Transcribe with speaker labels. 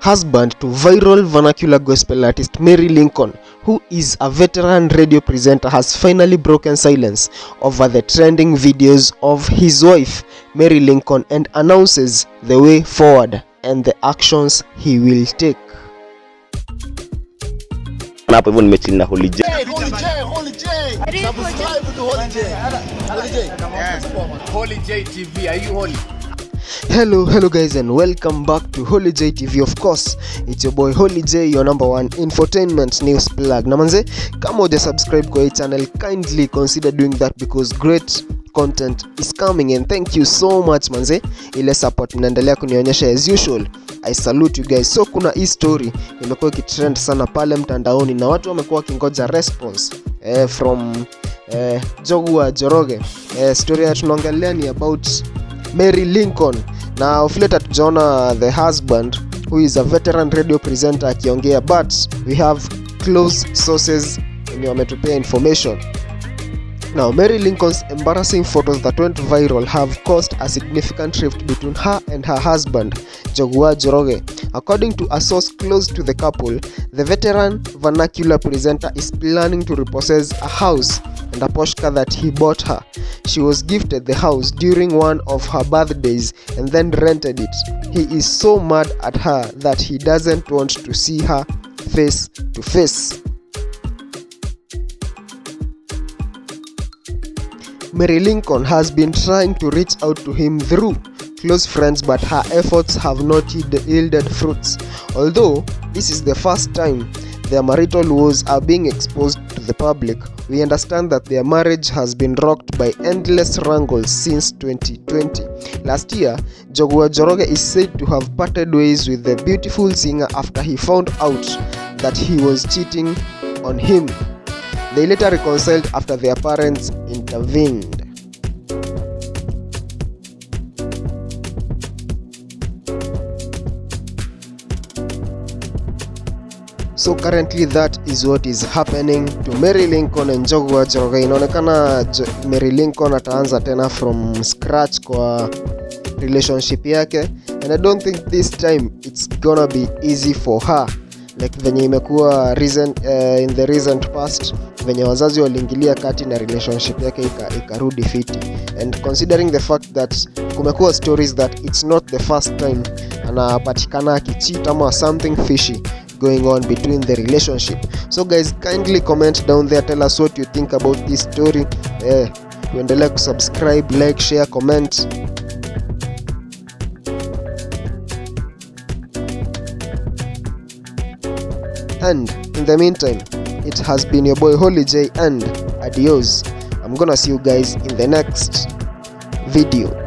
Speaker 1: husband to viral vernacular gospel artist Mary Lincon, who is a veteran radio presenter, has finally broken silence over the trending videos of his wife Mary Lincon and announces the way forward and the actions he will take.
Speaker 2: Hapo hivyo nimechill na Holy J.
Speaker 3: Subscribe to Holy J TV. Are you holy?
Speaker 1: Hello guys, and welcome back to Holy J TV. Of course, it's your boy Holy J, your number one infotainment news plug. Na manze, kama uja subscribe kwa hii channel, kindly consider doing that because great content is coming, and thank you so much manze, ile support mnaendelea kunionyesha as usual. I salute you guys. So kuna hii story imekuwa ikitrend sana pale mtandaoni na watu wamekuwa kingoja response from Njoroge. Story ya tunaongelea ni about Mary Lincon. Now later tujaona the husband who is a veteran radio presenter akiongea, but we have close sources wenye wametupea information. Now, Mary Lincoln's embarrassing photos that went viral have caused a significant rift between her and her husband, Njoroge. According to a source close to the couple, the veteran vernacular presenter is planning to repossess a house and a posh car that he bought her. She was gifted the house during one of her birthdays and then rented it. He is so mad at her that he doesn't want to see her face to face. Mary Lincon has been trying to reach out to him through close friends, but her efforts have not yielded fruits. Although this is the first time their marital woes are being exposed to the public, we understand that their marriage has been rocked by endless wrangles since 2020. Last year, Njoroge is said to have parted ways with the beautiful singer after he found out that he was cheating on him. They later reconciled after their parents intervened. So currently that is what is happening to Mary Lincon and Njoroge. Inaonekana Mary Lincon ataanza tena from scratch kwa relationship yake, and I don't think this time it's gonna be easy for her like venye imekuwa in the recent past, venye wazazi waliingilia kati na relationship yake ikarudi fiti. And considering the fact that kumekuwa stories that it's not the first time anapatikana akicheat ama something fishy going on between the relationship. So guys, kindly comment down there, tell us what you think about this story. Tuendelee kusubscribe, like, share, comment. And in the meantime, it has been your boy Holy J, and adios. I'm gonna see you guys in the next video.